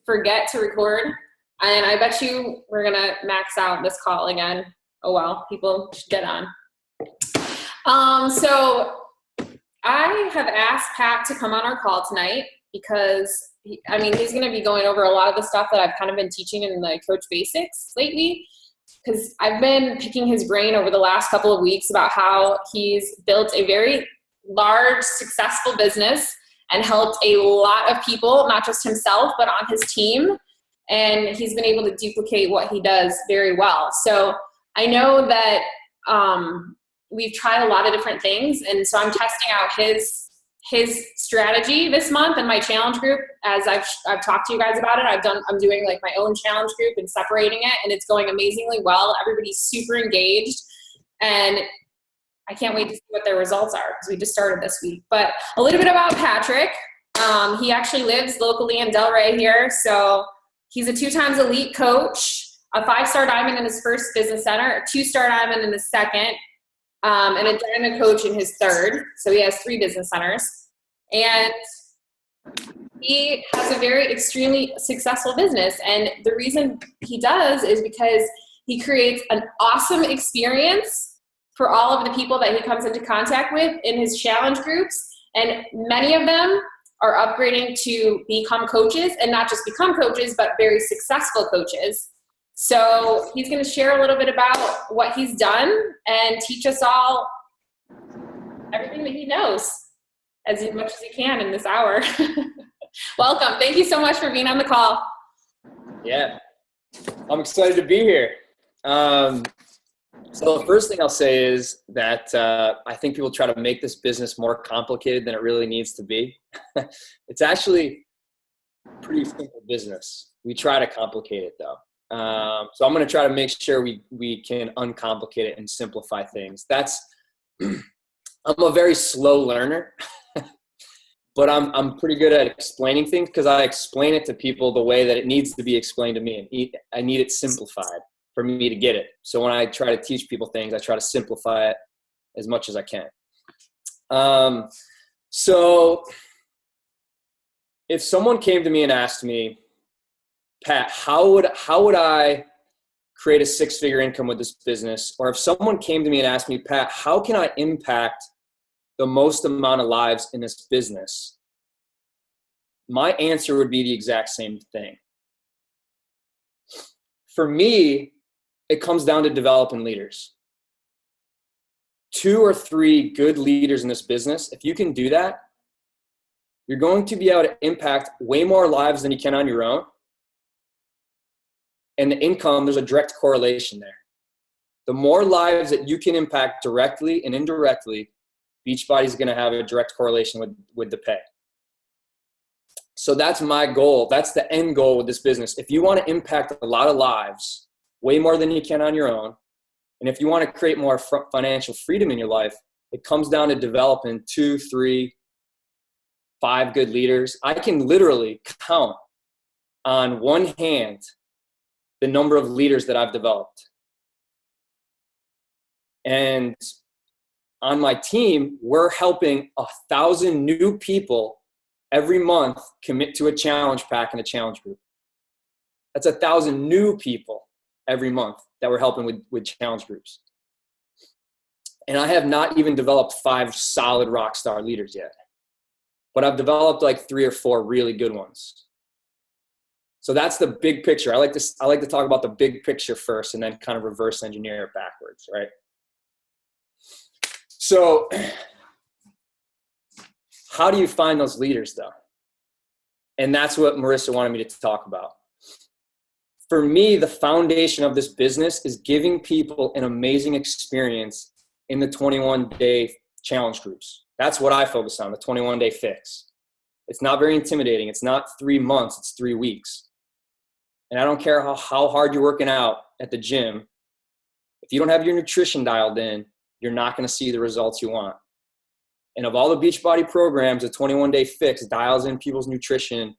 forget to record, and I bet you we're gonna max out this call again. Oh well, people should get on. So I have asked Pat to come on our call tonight because he's going to be going over a lot of the stuff that I've kind of been teaching in the Coach Basics lately, because I've been picking his brain over the last couple of weeks about how he's built a very large, successful business and helped a lot of people, not just himself, but on his team. And he's been able to duplicate what he does very well. So I know that we've tried a lot of different things. And so I'm testing out his strategy this month in my challenge group. As I've talked to you guys about it, I'm doing like my own challenge group and separating it, and it's going amazingly well. Everybody's super engaged, and I can't wait to see what their results are because we just started this week. But a little bit about Patrick. He actually lives locally in Delray here. So he's a 2-time elite coach, a 5-star diamond in his first business center, a 2-star diamond in the second, and a diamond coach in his third. So he has 3 business centers. And he has a very extremely successful business. And the reason he does is because he creates an awesome experience for all of the people that he comes into contact with in his challenge groups. And many of them are upgrading to become coaches, and not just become coaches, but very successful coaches. So he's going to share a little bit about what he's done and teach us all everything that he knows as much as he can in this hour. Welcome. Thank you so much for being on the call. Yeah, I'm excited to be here. So the first thing I'll say is that I think people try to make this business more complicated than it really needs to be. It's actually a pretty simple business. We try to complicate it though. So I'm going to try to make sure we can uncomplicate it and simplify things. I'm a very slow learner, but I'm pretty good at explaining things because I explain it to people the way that it needs to be explained to me. And I need it simplified for me to get it. So when I try to teach people things, I try to simplify it as much as I can. So if someone came to me and asked me, Pat, how would I create a 6-figure income with this business? Or if someone came to me and asked me, Pat, how can I impact the most amount of lives in this business? My answer would be the exact same thing. For me, it comes down to developing leaders. 2 or 3 good leaders in this business, if you can do that, you're going to be able to impact way more lives than you can on your own. And the income, there's a direct correlation there. The more lives that you can impact directly and indirectly, Beachbody is going to have a direct correlation with the pay. So that's my goal. That's the end goal with this business. If you want to impact a lot of lives, way more than you can on your own, and if you want to create more financial freedom in your life, it comes down to developing 2, 3, 5 good leaders. I can literally count on one hand the number of leaders that I've developed. And on my team, we're helping 1,000 new people every month commit to a challenge pack in a challenge group. That's 1,000 new people every month that we're helping with challenge groups. And I have not even developed 5 solid rock star leaders yet, but I've developed like 3 or 4 really good ones. So that's the big picture. I like to talk about the big picture first and then kind of reverse engineer it backwards, right? So how do you find those leaders though? And that's what Marissa wanted me to talk about. For me, the foundation of this business is giving people an amazing experience in the 21-day challenge groups. That's what I focus on, the 21-day fix. It's not very intimidating. It's not 3 months, it's 3 weeks. And I don't care how hard you're working out at the gym. If you don't have your nutrition dialed in, you're not going to see the results you want. And of all the Beachbody programs, the 21-day fix dials in people's nutrition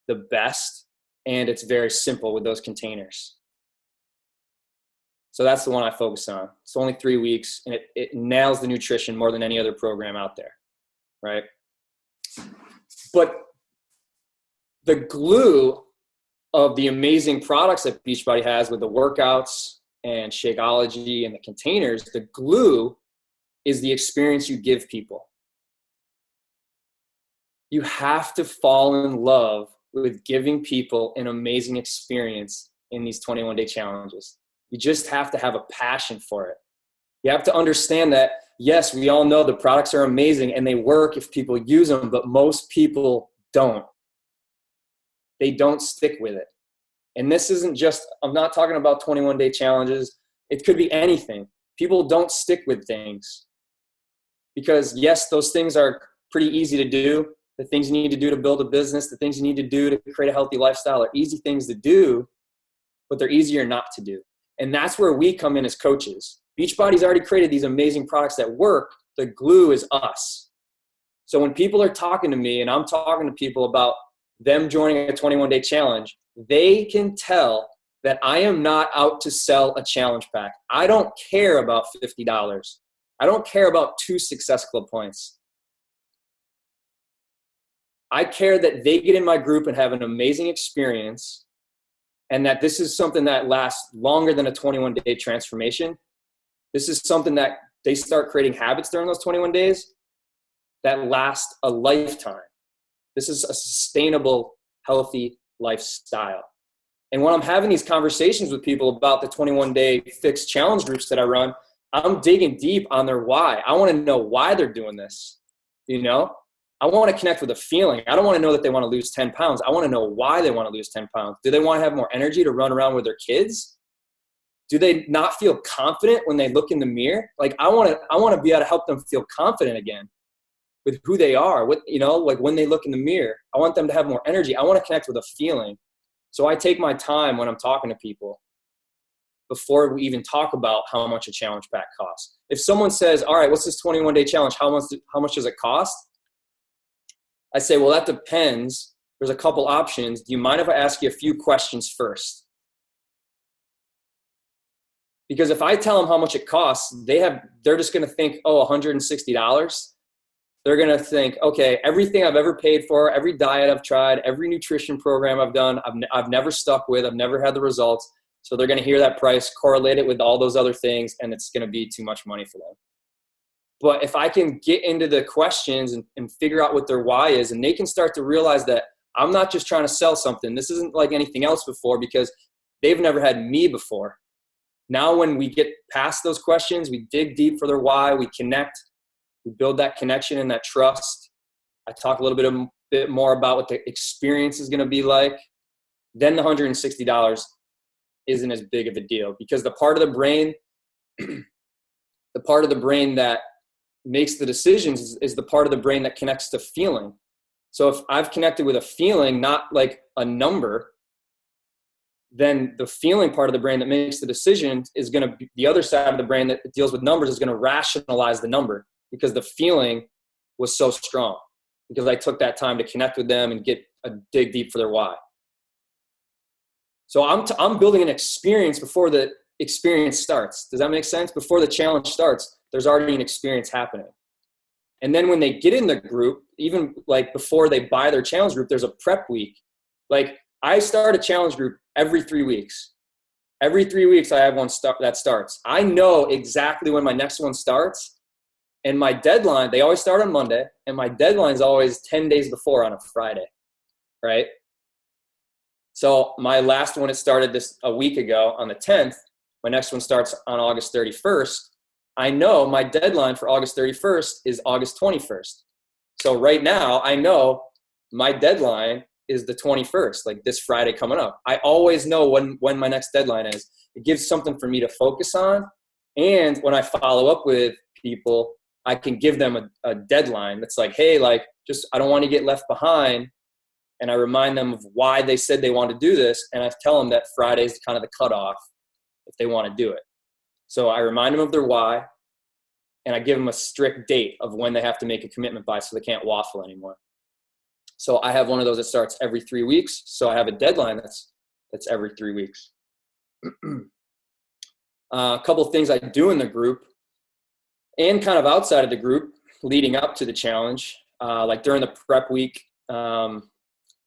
the best, and it's very simple with those containers. So that's the one I focus on. It's only 3 weeks, and it nails the nutrition more than any other program out there, right? But the glue of the amazing products that Beachbody has with the workouts and Shakeology and the containers, the glue is the experience you give people. You have to fall in love with giving people an amazing experience in these 21-day challenges. You just have to have a passion for it. You have to understand that, yes, we all know the products are amazing and they work if people use them, but most people don't. They don't stick with it. And this isn't just, I'm not talking about 21-day challenges. It could be anything. People don't stick with things because, yes, those things are pretty easy to do. The things you need to do to build a business, the things you need to do to create a healthy lifestyle are easy things to do, but they're easier not to do. And that's where we come in as coaches. Beachbody's already created these amazing products that work. The glue is us. So when people are talking to me and I'm talking to people about them joining a 21-day challenge, they can tell that I am not out to sell a challenge pack. I don't care about $50. I don't care about 2 Success Club points. I care that they get in my group and have an amazing experience, and that this is something that lasts longer than a 21-day transformation. This is something that they start creating habits during those 21 days that last a lifetime. This is a sustainable, healthy lifestyle. And when I'm having these conversations with people about the 21-day fixed challenge groups that I run, I'm digging deep on their why. I want to know why they're doing this. You know, I want to connect with a feeling. I don't want to know that they want to lose 10 pounds. I want to know why they want to lose 10 pounds. Do they want to have more energy to run around with their kids? Do they not feel confident when they look in the mirror? Like I want to be able to help them feel confident again with who they are. With, you know, like when they look in the mirror, I want them to have more energy. I want to connect with a feeling. So I take my time when I'm talking to people before we even talk about how much a challenge pack costs. If someone says, all right, what's this 21-day challenge? How much does it cost? I say, well, that depends. There's a couple options. Do you mind if I ask you a few questions first? Because if I tell them how much it costs, they're just going to think, oh, $160. They're going to think, okay, everything I've ever paid for, every diet I've tried, every nutrition program I've done, I've never stuck with, I've never had the results. So they're going to hear that price, correlate it with all those other things, and it's going to be too much money for them. But if I can get into the questions and figure out what their why is, and they can start to realize that I'm not just trying to sell something. This isn't like anything else before because they've never had me before. Now when we get past those questions, we dig deep for their why, we connect, we build that connection and that trust. I talk a little bit more about what the experience is going to be like. Then the $160 isn't as big of a deal because the part of the brain, that makes the decisions is the part of the brain that connects to feeling. So if I've connected with a feeling, not like a number, then the feeling part of the brain that makes the decision is going to be the other side of the brain that deals with numbers is going to rationalize the number because the feeling was so strong because I took that time to connect with them and dig deep for their why. So I'm building an experience before the experience starts. Does that make sense? Before the challenge starts, there's already an experience happening. And then when they get in the group, even like before they buy their challenge group, there's a prep week. Like I start a challenge group every 3 weeks. Every 3 weeks I have one that starts. I know exactly when my next one starts. And my deadline, they always start on Monday. And my deadline is always 10 days before on a Friday, right? So my last one, it started a week ago on the 10th. My next one starts on August 31st. I know my deadline for August 31st is August 21st. So right now I know my deadline is the 21st, like this Friday coming up. I always know when my next deadline is. It gives something for me to focus on. And when I follow up with people, I can give them a deadline that's like, hey, like just, I don't want to get left behind. And I remind them of why they said they want to do this. And I tell them that Friday is kind of the cutoff if they want to do it. So I remind them of their why, and I give them a strict date of when they have to make a commitment by so they can't waffle anymore. So I have one of those that starts every 3 weeks. So I have a deadline that's every 3 weeks. A couple of things I do in the group and kind of outside of the group leading up to the challenge, like during the prep week, I'll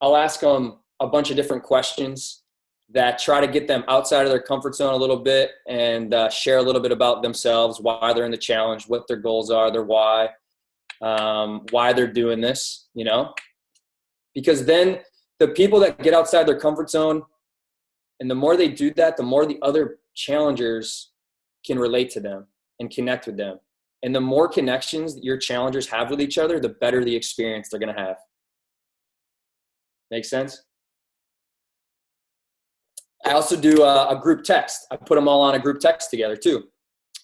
ask them, a bunch of different questions that try to get them outside of their comfort zone a little bit and share a little bit about themselves, why they're in the challenge, what their goals are, their why they're doing this, you know? Because then the people that get outside their comfort zone, and the more they do that, the more the other challengers can relate to them and connect with them. And the more connections that your challengers have with each other, the better the experience they're going to have. Make sense? I also do a group text. I put them all on a group text together too.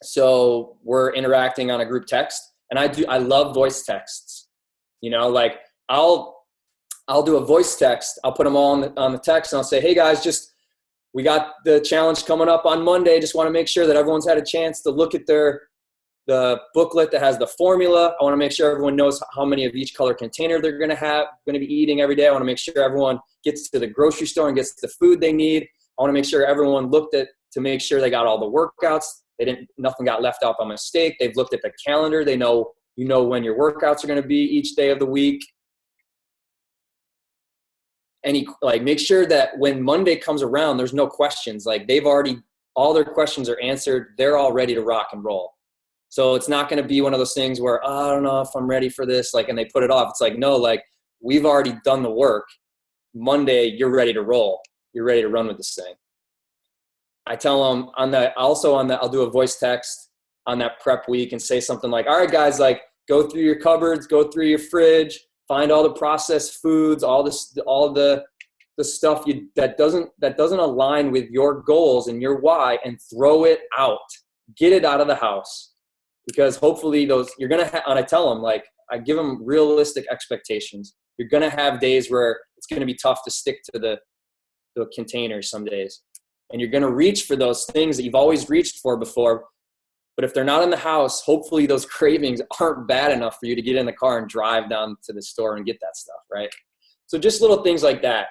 So we're interacting on a group text, and I love voice texts. You know, like I'll do a voice text. I'll put them all on the text, and I'll say, hey guys, we got the challenge coming up on Monday. Just want to make sure that everyone's had a chance to look at the booklet that has the formula. I want to make sure everyone knows how many of each color container they're going to be eating every day. I want to make sure everyone gets to the grocery store and gets the food they need. I want to make sure everyone looked at to make sure they got all the workouts. Nothing got left out by mistake. They've looked at the calendar. They know, when your workouts are going to be each day of the week. And make sure that when Monday comes around, there's no questions. Like all their questions are answered. They're all ready to rock and roll. So it's not going to be one of those things where, I don't know if I'm ready for this. and they put it off. It's like, no, we've already done the work. Monday, you're ready to roll. You're ready to run with this thing. I tell them I'll do a voice text on that prep week and say something like, all right, guys, go through your cupboards, go through your fridge, find all the processed foods, all the stuff that doesn't align with your goals and your why, and throw it out. Get it out of the house, because hopefully you're going to and I tell them, I give them realistic expectations. You're going to have days where it's going to be tough to stick to the containers some days. And you're going to reach for those things that you've always reached for before. But if they're not in the house, hopefully those cravings aren't bad enough for you to get in the car and drive down to the store and get that stuff, right? So just little things like that,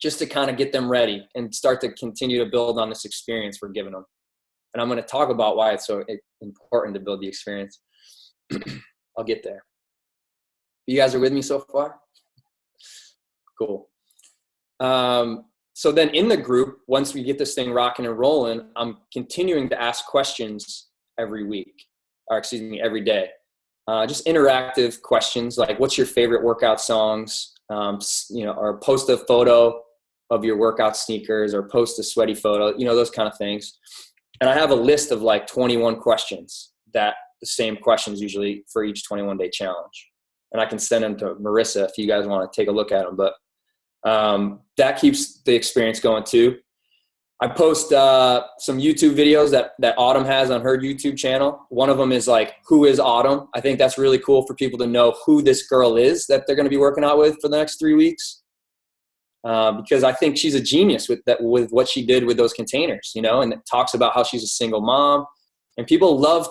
just to kind of get them ready and start to continue to build on this experience we're giving them. And I'm going to talk about why it's so important to build the experience. I'll get there. You guys are with me so far? Cool. So then in the group, once we get this thing rocking and rolling, I'm continuing to ask questions every day. Just interactive questions like, what's your favorite workout songs? Or post a photo of your workout sneakers, or post a sweaty photo, those kind of things. And I have a list of 21 questions, that the same questions usually for each 21-day challenge. And I can send them to Marissa if you guys want to take a look at them. But that keeps the experience going too. I post some YouTube videos that Autumn has on her YouTube channel. One of them is who is Autumn? I think that's really cool for people to know who this girl is that they're going to be working out with for the next 3 weeks. Because I think she's a genius with what she did with those containers, and it talks about how she's a single mom, and people love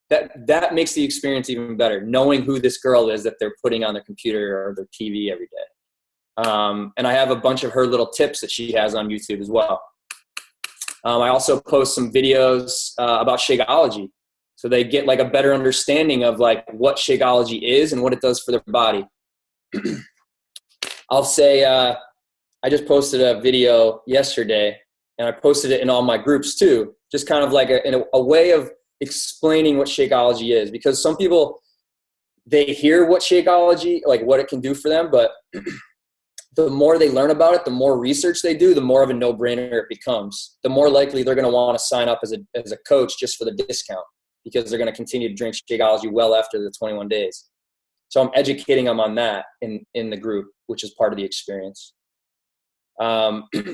that. That makes the experience even better, knowing who this girl is that they're putting on their computer or their TV every day. And I have a bunch of her little tips that she has on YouTube as well. I also post some videos about Shakeology, so they get a better understanding of what Shakeology is and what it does for their body. I'll say I just posted a video yesterday, and I posted it in all my groups too, just kind of a way of explaining what Shakeology is, because some people, they hear what Shakeology, what it can do for them, but the more they learn about it, the more research they do, the more of a no-brainer it becomes. The more likely they're going to want to sign up as a coach just for the discount, because they're going to continue to drink Shakeology well after the 21 days. So I'm educating them on that in the group, which is part of the experience.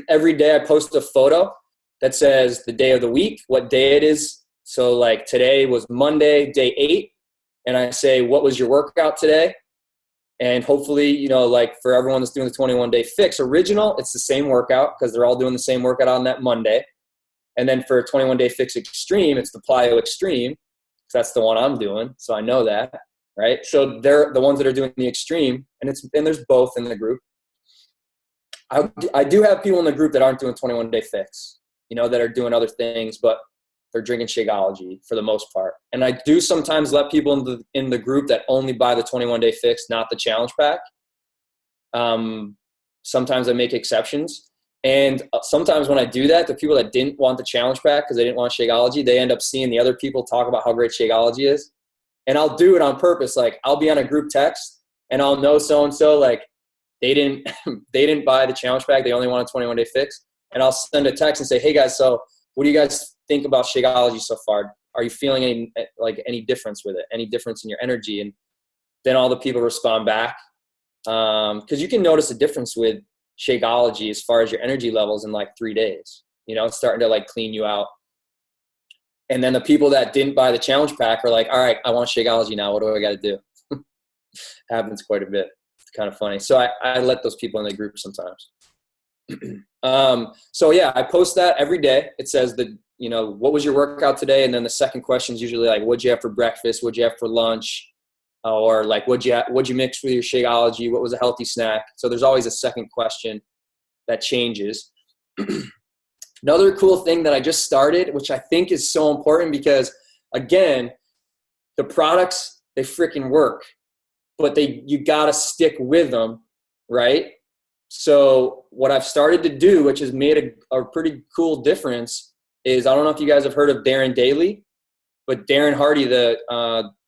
Every day I post a photo that says the day of the week, what day it is. So today was Monday, day 8. And I say, what was your workout today? And hopefully, for everyone that's doing the 21-day fix original, it's the same workout, because they're all doing the same workout on that Monday. And then for 21-day fix extreme, it's the plyo extreme, because that's the one I'm doing. So I know that, right? So they're the ones that are doing the extreme, and there's both in the group. I do have people in the group that aren't doing 21-day fix, that are doing other things, but they're drinking Shakeology for the most part. And I do sometimes let people in the group that only buy the 21-day fix, not the challenge pack. sometimes I make exceptions. And sometimes when I do that, the people that didn't want the challenge pack because they didn't want Shakeology, they end up seeing the other people talk about how great Shakeology is. And I'll do it on purpose. Like, I'll be on a group text and I'll know so-and-so, like, they didn't buy the challenge pack. They only want a 21-day fix. And I'll send a text and say, hey guys, so what do you guys think about Shakeology so far? Are you feeling any difference with it? Any difference in your energy? And then all the people respond back. Because you can notice a difference with Shakeology as far as your energy levels in like 3 days. You know, it's starting to like clean you out. And then the people that didn't buy the challenge pack are like, all right, I want Shakeology now. What do I got to do? Happens quite a bit. It's kind of funny. So I let those people in the group sometimes. So yeah, I post that every day. It says that, you know, what was your workout today? And then the second question is usually like, what'd you have for breakfast? What'd you have for lunch? Or like, what'd you mix with your Shakeology? What was a healthy snack? So there's always a second question that changes. Another cool thing that I just started, which I think is so important because, again, the products, they freaking work, but you got to stick with them, right? So what I've started to do, which has made a pretty cool difference, is I don't know if you guys have heard of Darren Daly, but Darren Hardy, the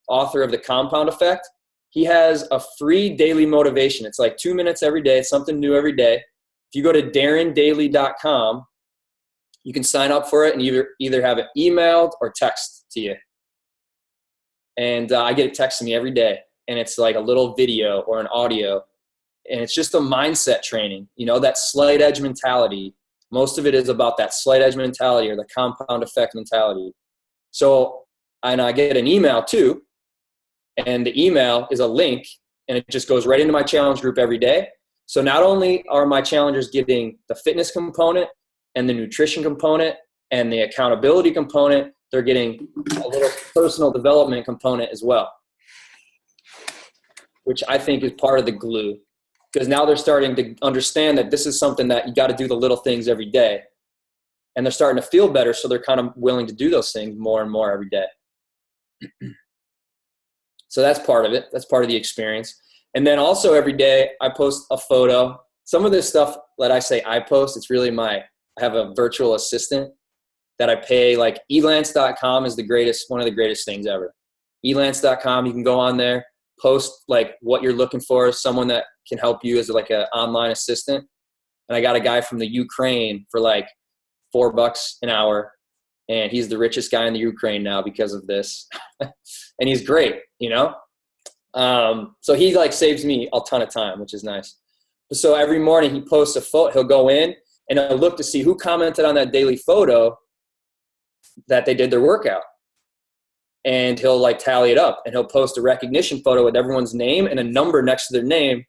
author of The Compound Effect, he has a free daily motivation. It's like 2 minutes every day. It's something new every day. If you go to darrendaily.com, you can sign up for it and either have it emailed or text to you. And I get it texted to me every day. And it's like a little video or an audio. And it's just a mindset training, you know, that slight edge mentality. Most of it is about that slight edge mentality or the compound effect mentality. So, and I get an email too. And the email is a link and it just goes right into my challenge group every day. So not only are my challengers getting the fitness component and the nutrition component and the accountability component, they're getting a little personal development component as well, which I think is part of the glue. Because now they're starting to understand that this is something that you got to do the little things every day. And they're starting to feel better, so they're kind of willing to do those things more and more every day. So that's part of it. That's part of the experience. And then also every day I post a photo. Some of this stuff that I say I post, it's really I have a virtual assistant that I pay. Like elance.com is one of the greatest things ever. elance.com, you can go on there, post like what you're looking for, someone that can help you as like an online assistant. And I got a guy from the Ukraine for like $4 an hour. And he's the richest guy in the Ukraine now because of this. And he's great, you know? So he like saves me a ton of time, which is nice. So every morning he posts a photo, he'll go in and he'll look to see who commented on that daily photo that they did their workout. And he'll like tally it up and he'll post a recognition photo with everyone's name and a number next to their name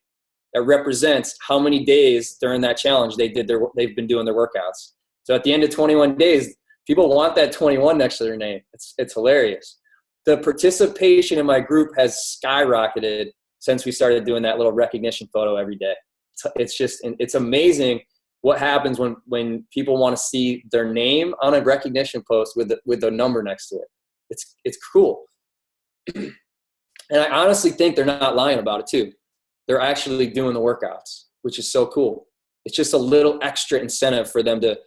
that represents how many days during that challenge they've been doing their workouts. So at the end of 21 days, people want that 21 next to their name. It's hilarious. The participation in my group has skyrocketed since we started doing that little recognition photo every day. It's amazing what happens when people want to see their name on a recognition post with the number next to it. It's cool. And I honestly think they're not lying about it too. They're actually doing the workouts, which is so cool. It's just a little extra incentive for them to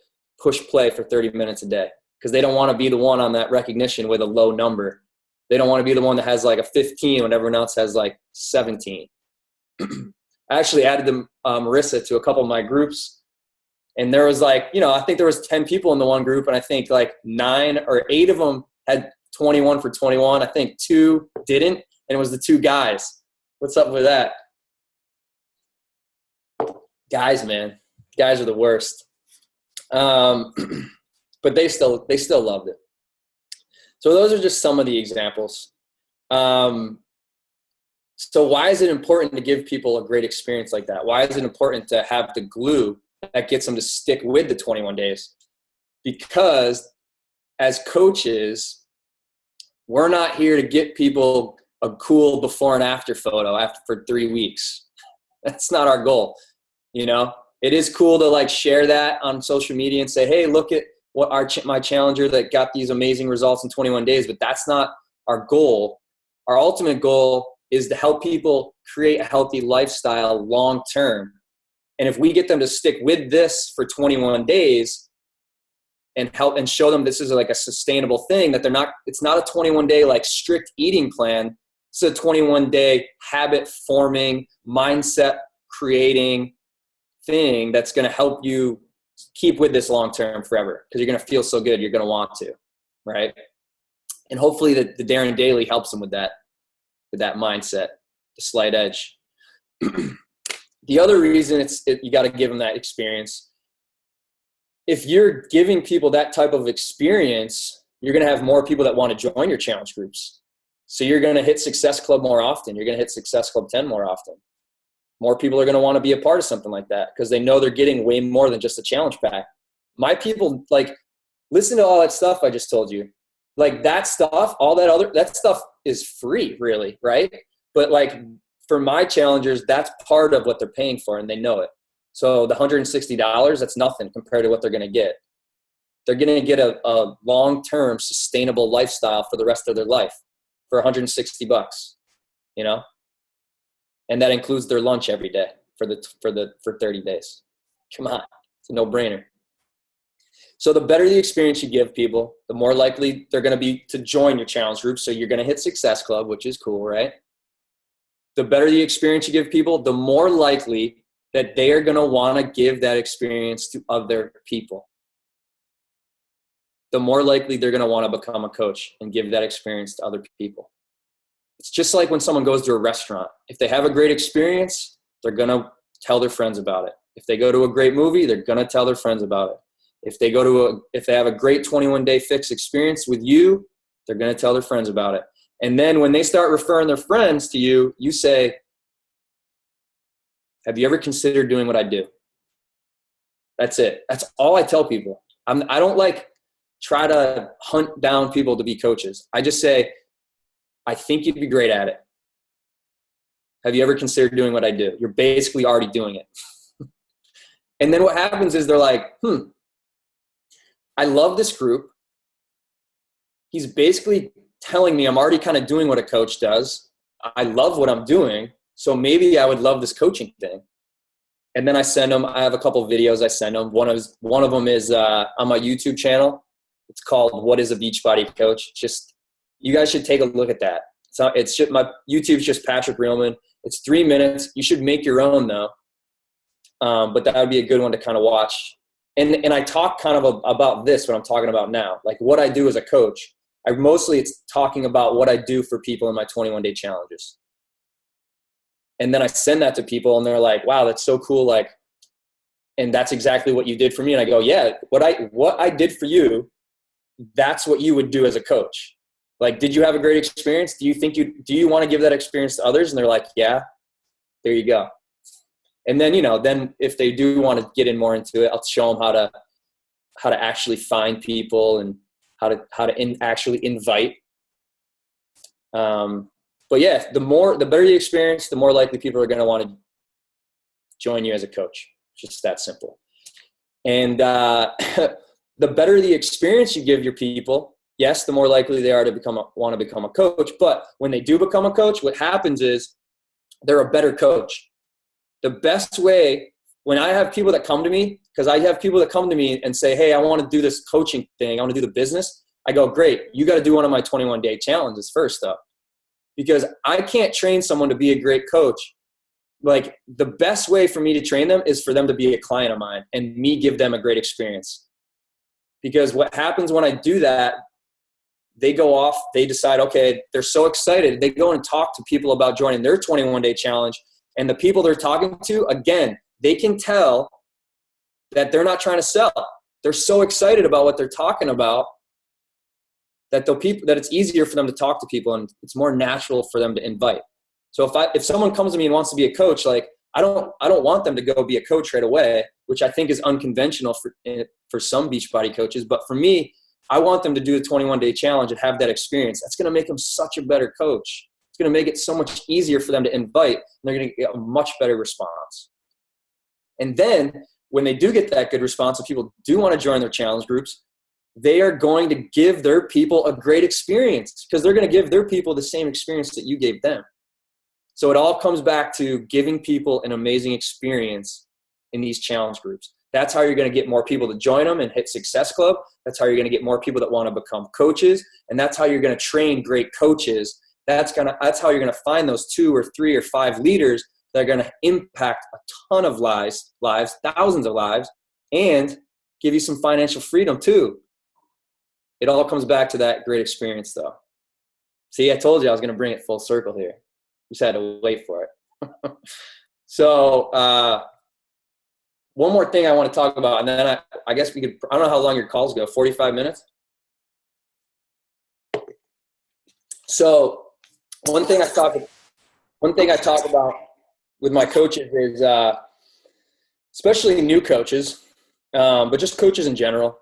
push play for 30 minutes a day because they don't want to be the one on that recognition with a low number. They don't want to be the one that has like a 15 when everyone else has like 17. I actually added Marissa to a couple of my groups, and there was like, you know, I think there was 10 people in the one group, and I think like 9 or 8 of them had 21 for 21. I think 2 didn't, and it was the 2 guys. What's up with that? Guys, man. Guys are the worst. But they still loved it. So those are just some of the examples. So why is it important to give people a great experience like that? Why is it important to have the glue that gets them to stick with the 21 days? Because as coaches, we're not here to get people a cool before and after photo for 3 weeks. That's not our goal. You know, it is cool to like share that on social media and say, hey, look at what my challenger that got these amazing results in 21 days. But that's not our goal. Our ultimate goal is to help people create a healthy lifestyle long-term And if we get them to stick with this for 21 days and help and show them this is like a sustainable thing, that it's not a 21-day like strict eating plan. It's a 21-day habit forming, mindset creating thing that's going to help you keep with this long-term forever, because you're going to feel so good. You're going to want to, right? And hopefully the Darren Daily helps them with that mindset, the slight edge. The other reason you got to give them that experience. If you're giving people that type of experience, you're going to have more people that want to join your challenge groups. So you're going to hit Success Club more often. You're going to hit Success Club 10 more often. More people are going to want to be a part of something like that because they know they're getting way more than just a challenge pack. My people, like, listen to all that stuff I just told you. Like, that stuff, that stuff is free, really, right? But like, for my challengers, that's part of what they're paying for, and they know it. So the $160, that's nothing compared to what they're going to get. They're going to get a long-term sustainable lifestyle for the rest of their life for $160, you know? And that includes their lunch every day for 30 days. Come on, it's a no-brainer. So the better the experience you give people, the more likely they're going to be to join your challenge group. So you're going to hit Success Club, which is cool, right? The better the experience you give people, the more likely that they are going to want to give that experience to other people. The more likely they're going to want to become a coach and give that experience to other people. It's just like when someone goes to a restaurant. If they have a great experience, they're going to tell their friends about it. If they go to a great movie, they're going to tell their friends about it. If they have a great 21-day fix experience with you, they're going to tell their friends about it. And then when they start referring their friends to you, you say, have you ever considered doing what I do? That's it. That's all I tell people. I don't like try to hunt down people to be coaches. I just say, I think you'd be great at it. Have you ever considered doing what I do? You're basically already doing it. And then what happens is they're like, I love this group. He's basically telling me I'm already kind of doing what a coach does. I love what I'm doing. So maybe I would love this coaching thing. And then I send them, I have a couple of videos I send them. One of them is on my YouTube channel. It's called What is a Beachbody Coach? You guys should take a look at that. So my YouTube's just Patrick Reelman. It's 3 minutes. You should make your own though. But that would be a good one to kind of watch. And I talk kind of about this, what I'm talking about now, like what I do as a coach. It's talking about what I do for people in my 21-day challenges. And then I send that to people and they're like, wow, that's so cool. Like, and that's exactly what you did for me. And I go, yeah, what I did for you, that's what you would do as a coach. Like, did you have a great experience? Do you want to give that experience to others? And they're like, yeah, there you go. And then, then if they do want to get in more into it, I'll show them how to actually find people and how to actually invite. But yeah, the better the experience, the more likely people are going to want to join you as a coach. Just that simple. And the better the experience you give your people, yes, the more likely they are to want to become a coach. But when they do become a coach, what happens is they're a better coach. The best way, when I have people that come to me, because I have people that come to me and say, hey, I want to do this coaching thing. I want to do the business. I go, great. You got to do one of my 21-day challenges first up. Because I can't train someone to be a great coach. Like, the best way for me to train them is for them to be a client of mine and me give them a great experience. Because what happens when I do that, they go off, they decide, okay, they're so excited. They go and talk to people about joining their 21-day challenge. And the people they're talking to, again, they can tell that they're not trying to sell. They're so excited about what they're talking about that it's easier for them to talk to people and it's more natural for them to invite. So if someone comes to me and wants to be a coach, like, I don't want them to go be a coach right away, which I think is unconventional for some Beachbody coaches. But for me, I want them to do the 21-day challenge and have that experience. That's going to make them such a better coach. It's going to make it so much easier for them to invite, and they're going to get a much better response. And then when they do get that good response and people do want to join their challenge groups, they are going to give their people a great experience because they're going to give their people the same experience that you gave them. So it all comes back to giving people an amazing experience in these challenge groups. That's how you're going to get more people to join them and hit Success Club. That's how you're going to get more people that want to become coaches. And that's how you're going to train great coaches. That's how you're going to find those 2 or 3 or 5 leaders that are going to impact a ton of lives, thousands of lives, and give you some financial freedom too. It all comes back to that great experience though. See, I told you I was going to bring it full circle here. Just had to wait for it. So, one more thing I want to talk about, and then I guess we could, I don't know how long your calls go, 45 minutes? So one thing I talk about with my coaches is, especially new coaches, but just coaches in general,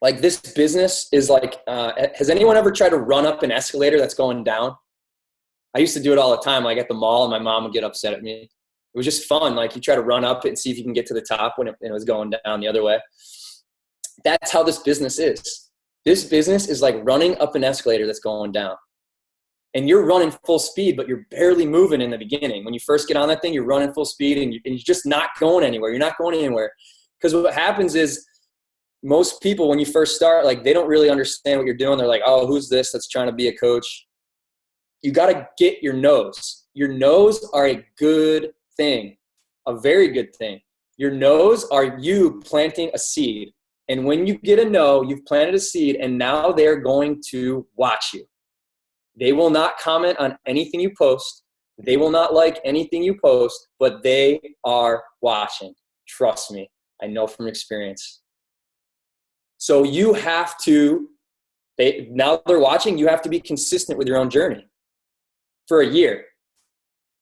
like this business is like, has anyone ever tried to run up an escalator that's going down? I used to do it all the time, like at the mall, and my mom would get upset at me. It was just fun. Like you try to run up it and see if you can get to the top when it was going down the other way. That's how this business is. This business is like running up an escalator that's going down. And you're running full speed, but you're barely moving in the beginning. When you first get on that thing, you're running full speed and you're just not going anywhere. You're not going anywhere. Because what happens is most people, when you first start, like they don't really understand what you're doing. They're like, oh, who's this that's trying to be a coach? You got to get your no's. Your no's are a good thing, a very good thing. Your no's are you planting a seed. And when you get a no, you've planted a seed, and now they're going to watch you. They will not comment on anything you post. They will not like anything you post, but they are watching. Trust me. I know from experience. So you have to, now they're watching, you have to be consistent with your own journey for a year.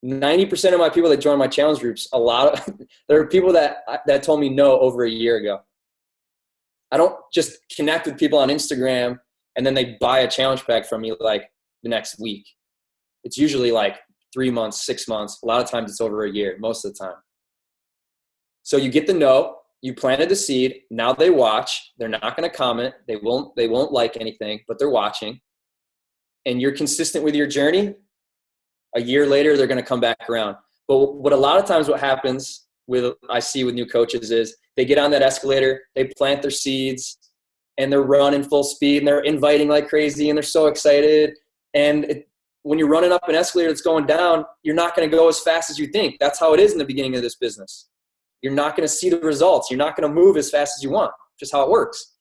90% of my people that join my challenge groups, there are people that told me no over a year ago. I don't just connect with people on Instagram and then they buy a challenge pack from me like the next week. It's usually like 3 months, 6 months. A lot of times it's over a year, most of the time. So you get the no, you planted the seed. Now they watch. They're not going to comment. They won't like anything, but they're watching. And you're consistent with your journey. A year later, they're going to come back around. But what a lot of times what happens I see with new coaches is they get on that escalator, they plant their seeds, and they're running full speed, and they're inviting like crazy, and they're so excited. And when you're running up an escalator that's going down, you're not going to go as fast as you think. That's how it is in the beginning of this business. You're not going to see the results. You're not going to move as fast as you want. Just how it works.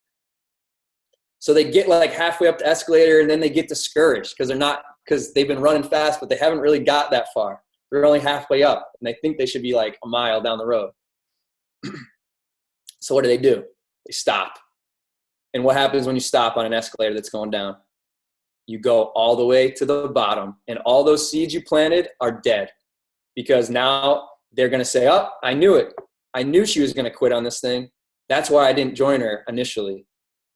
So they get like halfway up the escalator, and then they get discouraged because they've been running fast, but they haven't really got that far. They're only halfway up, and they think they should be like a mile down the road. So what do? They stop. And what happens when you stop on an escalator that's going down? You go all the way to the bottom, and all those seeds you planted are dead, because now they're going to say, oh, I knew it. I knew she was going to quit on this thing. That's why I didn't join her initially.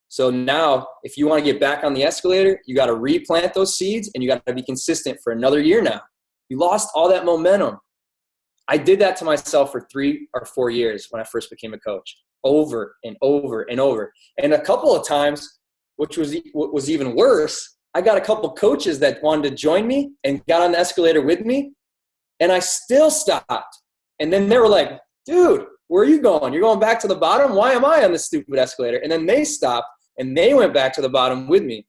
So now if you want to get back on the escalator, you got to replant those seeds, and you got to be consistent for another year now. You lost all that momentum. I did that to myself for 3 or 4 years when I first became a coach, over and over and over. And a couple of times, which was even worse, I got a couple coaches that wanted to join me and got on the escalator with me, and I still stopped. And then they were like, dude, where are you going? You're going back to the bottom? Why am I on this stupid escalator? And then they stopped, and they went back to the bottom with me.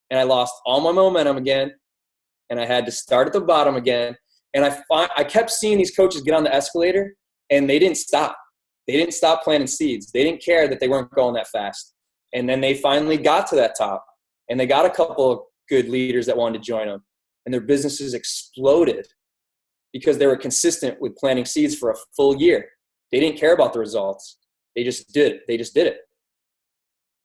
And I lost all my momentum again, and I had to start at the bottom again. And I kept seeing these coaches get on the escalator, and they didn't stop. They didn't stop planting seeds. They didn't care that they weren't going that fast. And then they finally got to that top, and they got a couple of good leaders that wanted to join them, and their businesses exploded because they were consistent with planting seeds for a full year. They didn't care about the results. They just did it.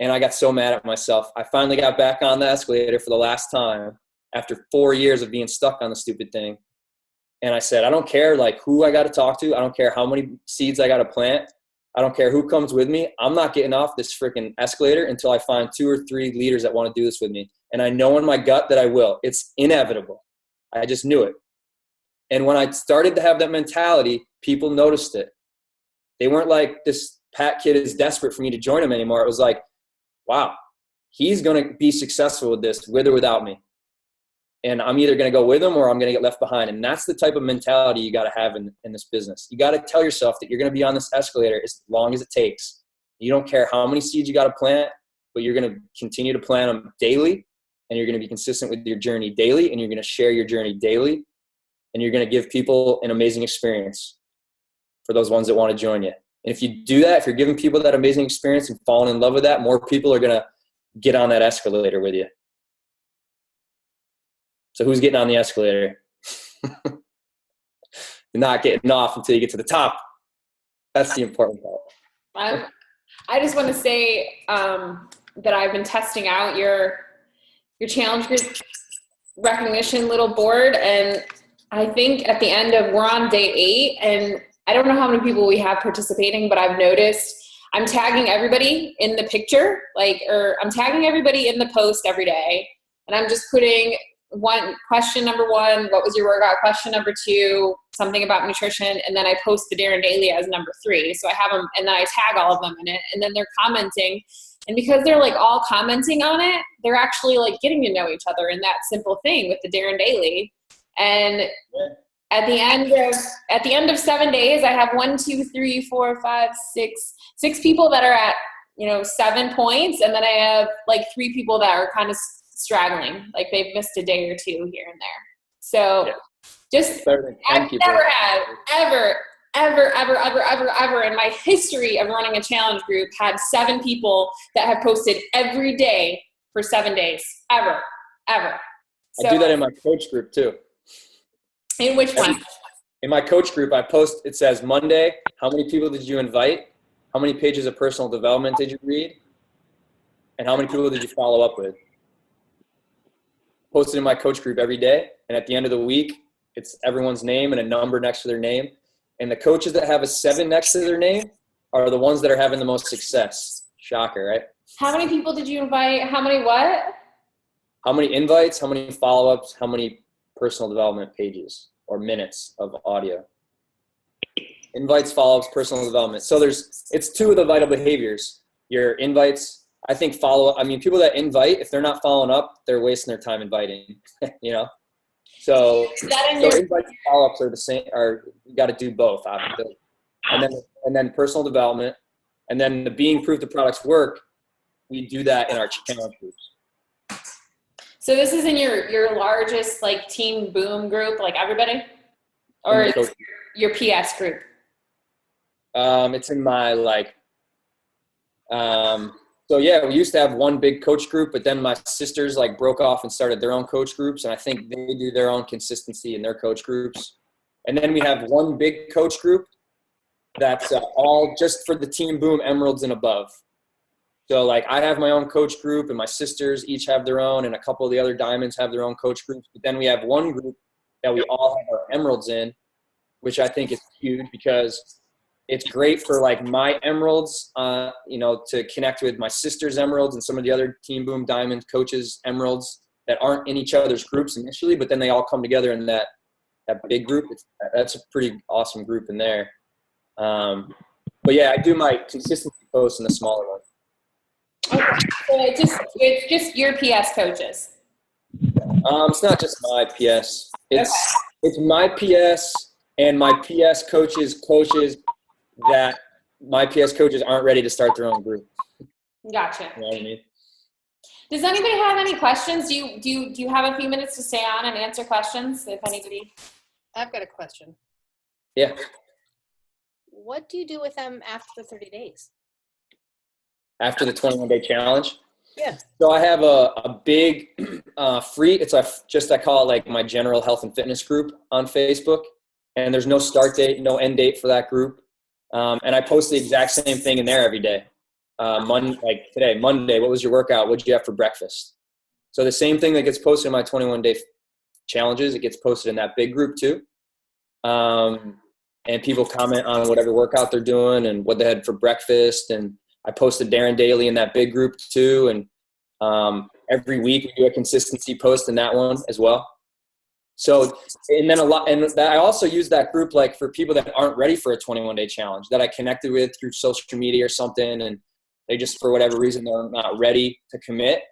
And I got so mad at myself. I finally got back on the escalator for the last time after 4 years of being stuck on the stupid thing. And I said, I don't care like who I got to talk to. I don't care how many seeds I got to plant. I don't care who comes with me. I'm not getting off this freaking escalator until I find 2 or 3 leaders that want to do this with me. And I know in my gut that I will. It's inevitable. I just knew it. And when I started to have that mentality, people noticed it. They weren't like, this Pat kid is desperate for me to join him anymore. It was like, wow, he's going to be successful with this, with or without me. and I'm either going to go with them or I'm going to get left behind. And that's the type of mentality you got to have in this business. You got to tell yourself that you're going to be on this escalator as long as it takes. You don't care how many seeds you got to plant, but you're going to continue to plant them daily, and you're going to be consistent with your journey daily, and you're going to share your journey daily, and you're going to give people an amazing experience for those ones that want to join you. And if you do that, if you're giving people that amazing experience and falling in love with that, more people are going to get on that escalator with you. So who's getting on the escalator? You're not getting off until you get to the top. That's the important part. I just want to say that I've been testing out your challenge group recognition little board, and I think at the end of, we're on day 8, and I don't know how many people we have participating, but I've noticed I'm tagging everybody in the picture, or I'm tagging everybody in the post every day, and I'm just putting question number 1, what was your workout? Question number 2, something about nutrition, and then I post the Darren Daily as number 3. So I have them, and then I tag all of them in it, and then they're commenting. And because they're all commenting on it, they're actually getting to know each other in that simple thing with the Darren Daily. And at the end of 7 days, I have 6 people that are at 7 points, and then I have 3 people that are kind of straggling, they've missed a day or 2 here and there. So just I've never had ever in my history of running a challenge group had 7 people that have posted every day for 7 days, ever. So, I do that in my coach group too. In which one? In my coach group, I post, it says Monday, how many people did you invite? How many pages of personal development did you read? And how many people did you follow up with? Posted in my coach group every day. And at the end of the week, it's everyone's name and a number next to their name. And the coaches that have a 7 next to their name are the ones that are having the most success. Shocker, right? How many people did you invite? How many what? How many invites, how many follow-ups, how many personal development pages or minutes of audio. Invites, follow-ups, personal development. So it's 2 of the vital behaviors. Your invites, I think people that invite, if they're not following up, they're wasting their time inviting, So invites and follow-ups are the same, you got to do both, obviously. And then personal development, and then the being proof the products work, we do that in our challenge groups. So this is in your largest team boom group, everybody? Or it's your PS group? It's in my so yeah, we used to have one big coach group, but then my sisters broke off and started their own coach groups, and I think they do their own consistency in their coach groups. And then we have one big coach group that's all just for the Team Boom Emeralds and above. So I have my own coach group, and my sisters each have their own, and a couple of the other diamonds have their own coach groups. But then we have one group that we all have our emeralds in, which I think is huge because it's great for my emeralds, to connect with my sister's emeralds and some of the other Team Boom Diamond coaches' emeralds that aren't in each other's groups initially, but then they all come together in that big group. That's a pretty awesome group in there. But yeah, I do my consistency posts in the smaller one. Okay, so it's just your PS coaches. It's not just my PS. It's my PS and my PS coaches that my PS coaches aren't ready to start their own group. Gotcha. You know what I mean? Does anybody have any questions? Do you have a few minutes to stay on and answer questions if anybody? I've got a question. Yeah. What do you do with them after the 30 days? After the 21-day challenge? Yeah. So I have a big free, I call it my general health and fitness group on Facebook. And there's no start date, no end date for that group. And I post the exact same thing in there every day. Today, Monday, what was your workout? What did you have for breakfast? So the same thing that gets posted in my 21-day challenges, it gets posted in that big group too. And people comment on whatever workout they're doing and what they had for breakfast. And I posted Darren Daily in that big group too. And every week we do a consistency post in that one as well. So, I also use that group for people that aren't ready for a 21-day challenge that I connected with through social media or something, and they just, for whatever reason, they're not ready to commit.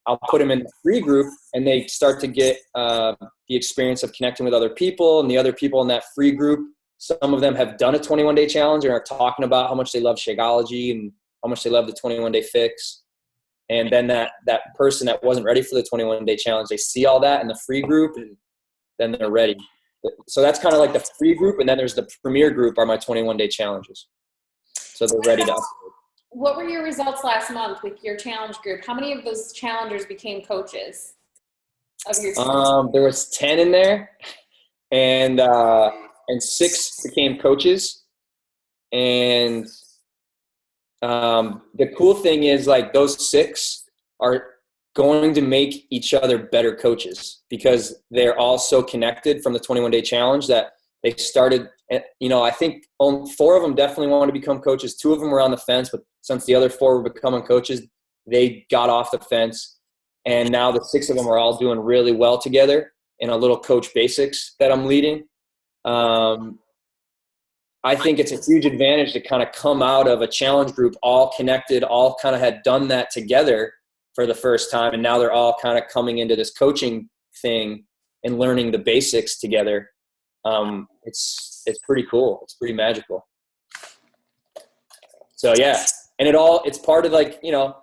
I'll put them in the free group, and they start to get the experience of connecting with other people. And the other people in that free group, some of them have done a 21-day challenge and are talking about how much they love Shakeology and how much they love the 21-day fix. And then that person that wasn't ready for the 21-day challenge, they see all that in the free group, and then they're ready. So that's kind of like the free group. And then there's the premier group are my 21-day challenges. So they're ready to upgrade. What were your results last month with your challenge group? How many of those challengers became coaches of your team? There was 10 in there, and 6 became coaches. And the cool thing is, like, those 6 are going to make each other better coaches because they're all so connected from the 21-day challenge that they started. I think 4 of them definitely wanted to become coaches. 2 of them were on the fence, but since the other 4 were becoming coaches, they got off the fence. And now the 6 of them are all doing really well together in a little coach basics that I'm leading. I think it's a huge advantage to kind of come out of a challenge group all connected, all kind of had done that together for the first time. And now they're all kind of coming into this coaching thing and learning the basics together. It's pretty cool. It's pretty magical. So yeah. And it's part of, like, it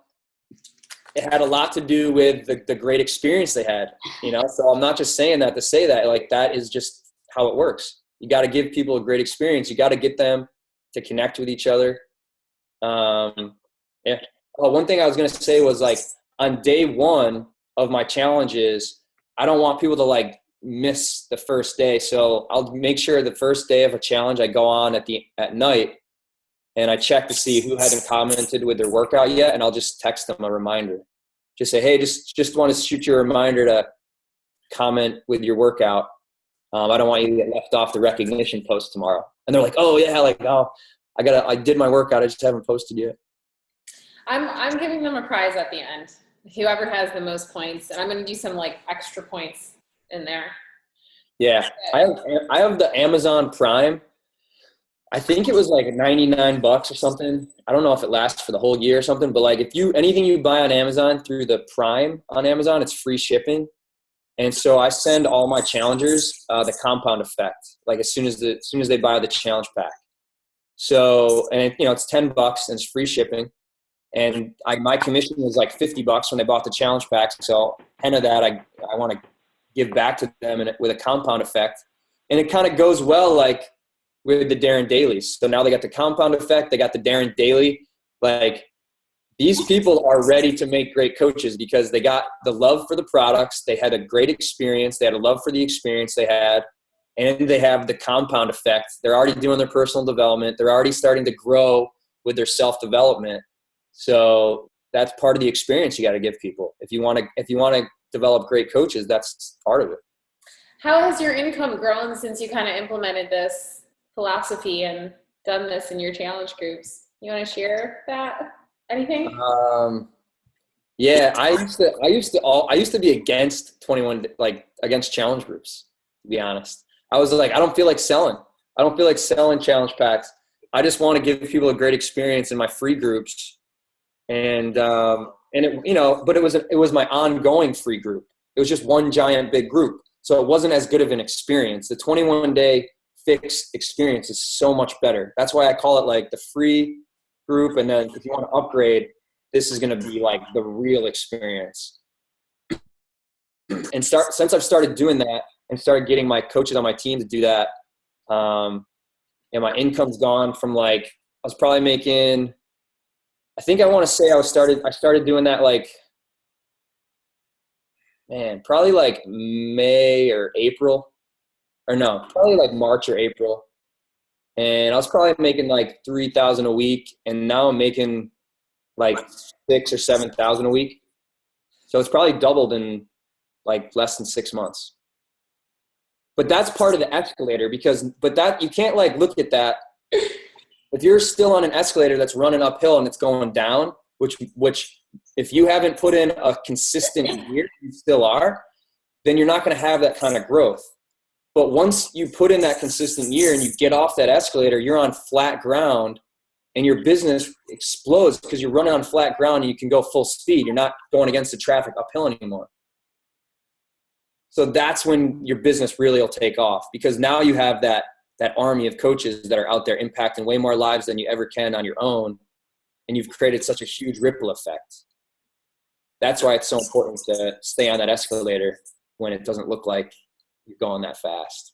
had a lot to do with the great experience they had, so I'm not just saying that to say that, like, that is just how it works. You got to give people a great experience. You got to get them to connect with each other. Yeah. Oh, one thing I was going to say was, like, on day 1 of my challenges, I don't want people to, like, miss the first day. So I'll make sure the first day of a challenge I go on at night, and I check to see who hasn't commented with their workout yet, and I'll just text them a reminder. Just say, hey, just want to shoot you a reminder to comment with your workout. I don't want you to get left off the recognition post tomorrow. And they're like, oh yeah, like, oh, I did my workout, I just haven't posted yet. I'm giving them a prize at the end. Whoever has the most points, and I'm going to do some, like, extra points in there. Yeah, I have the Amazon Prime. I think it was like $99 or something. I don't know if it lasts for the whole year or something, but, like, anything you buy on Amazon through the Prime on Amazon, it's free shipping. And so I send all my challengers the compound effect, like, as soon as they buy the challenge pack. So, and it's $10 and it's free shipping. And my commission was like $50 when they bought the challenge pack. So 10 of that I want to give back to them with a compound effect. And it kind of goes well, like, with the Darren Dailies. So now they got the compound effect. They got the Darren Daily. Like, these people are ready to make great coaches because they got the love for the products. They had a great experience. They had a love for the experience they had. And they have the compound effect. They're already doing their personal development. They're already starting to grow with their self-development. So that's part of the experience you got to give people. If you want to develop great coaches, that's part of it. How has your income grown since you kind of implemented this philosophy and done this in your challenge groups? You want to share that? Anything? Yeah, I used to be against against challenge groups, to be honest. I was like, I don't feel like selling. I don't feel like selling challenge packs. I just want to give people a great experience in my free groups. And it, but it was my ongoing free group. It was just one giant big group. So it wasn't as good of an experience. The 21-day fix experience is so much better. That's why I call it, like, the free group. And then if you want to upgrade, this is going to be, like, the real experience. And since I've started doing that and started getting my coaches on my team to do that, my income's gone from, like, I was probably making, I think I want to say I started doing that, like, probably like May or April, or no, probably like March or April. And I was probably making like $3,000 a week, and now I'm making like $6,000 or $7,000 a week. So it's probably doubled in like less than 6 months. But that's part of the escalator, but that you can't, like, look at that. If you're still on an escalator that's running uphill and it's going down, which if you haven't put in a consistent year, you still are, then you're not going to have that kind of growth. But once you put in that consistent year and you get off that escalator, you're on flat ground, and your business explodes because you're running on flat ground and you can go full speed. You're not going against the traffic uphill anymore. So that's when your business really will take off, because now you have that army of coaches that are out there impacting way more lives than you ever can on your own. And you've created such a huge ripple effect. That's why it's so important to stay on that escalator when it doesn't look like you're going that fast.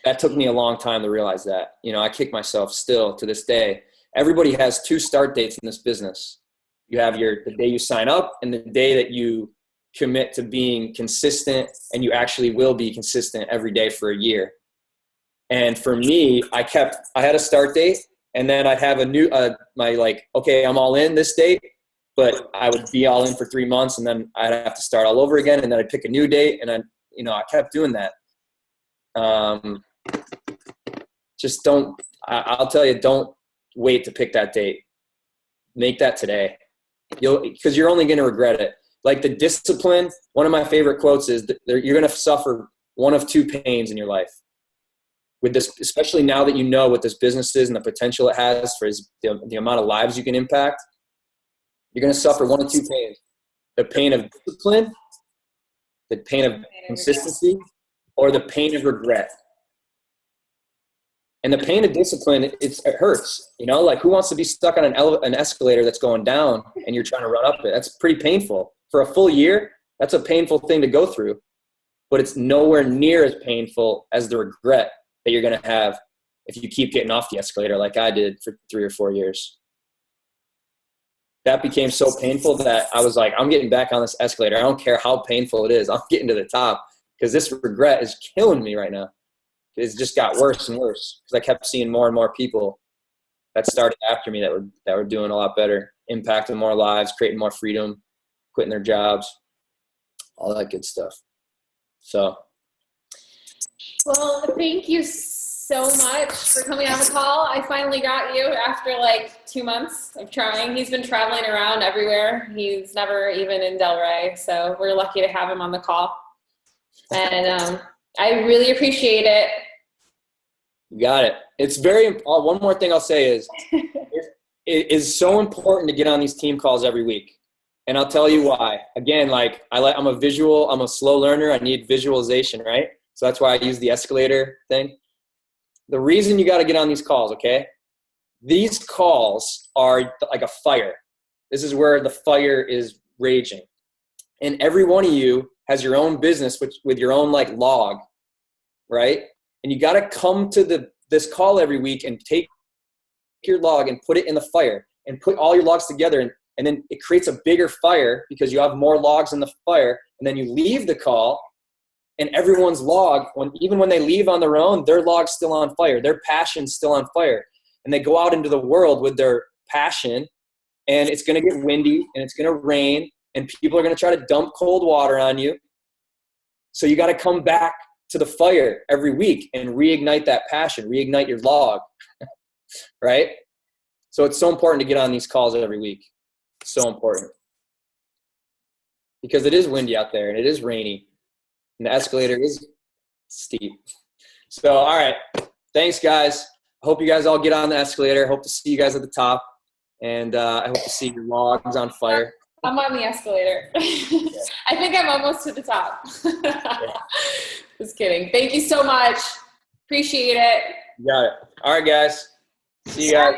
That took me a long time to realize that. You know, I kick myself still to this day. Everybody has 2 start dates in this business. You have the day you sign up and the day that you commit to being consistent, and you actually will be consistent every day for a year. And for me, I had a start date, and then I'd have okay, I'm all in this date, but I would be all in for 3 months, and then I'd have to start all over again, and then I'd pick a new date, and then, you know, I kept doing that. I'll tell you, don't wait to pick that date. Make that today. Because you're only going to regret it. Like the discipline, one of my favorite quotes is that you're going to suffer one of 2 pains in your life with this, especially now that you know what this business is and the potential it has for the amount of lives you can impact. You're going to suffer one of 2 pains: the pain of discipline, the pain of consistency, or the pain of regret. And the pain of discipline, it hurts. You know, like who wants to be stuck on an escalator that's going down and you're trying to run up it? That's pretty painful. For a full year, that's a painful thing to go through. But it's nowhere near as painful as the regret that you're going to have if you keep getting off the escalator like I did for 3 or 4 years. That became so painful that I was like, I'm getting back on this escalator. I don't care how painful it is. I'm getting to the top, because this regret is killing me right now. It's just got worse and worse because I kept seeing more and more people that started after me that were doing a lot better, impacting more lives, creating more freedom, quitting their jobs, all that good stuff. So. Well, thank you so much for coming on the call. I finally got you after like 2 months of trying. He's been traveling around everywhere. He's never even in Delray. So we're lucky to have him on the call. And I really appreciate it. You got it. It's one more thing I'll say is it is so important to get on these team calls every week. And I'll tell you why. Again, I'm a slow learner. I need visualization, right? So that's why I use the escalator thing. The reason you got to get on these calls, okay? These calls are like a fire. This is where the fire is raging. And every one of you has your own business with your own like log, right? And you got to come to this call every week and take your log and put it in the fire and put all your logs together. And then it creates a bigger fire because you have more logs in the fire. And then you leave the call, and everyone's log, even when they leave on their own, their log's still on fire. Their passion's still on fire. And they go out into the world with their passion, and it's going to get windy and it's going to rain, and people are going to try to dump cold water on you. So you got to come back to the fire every week and reignite that passion, reignite your log, right? So it's so important to get on these calls every week. So important. Because it is windy out there and it is rainy and the escalator is steep. So, all right. Thanks, guys. I hope you guys all get on the escalator. Hope to see you guys at the top. And I hope to see your logs on fire. I'm on the escalator. I think I'm almost to the top. Just kidding. Thank you so much. Appreciate it. You got it. All right, guys. See you guys.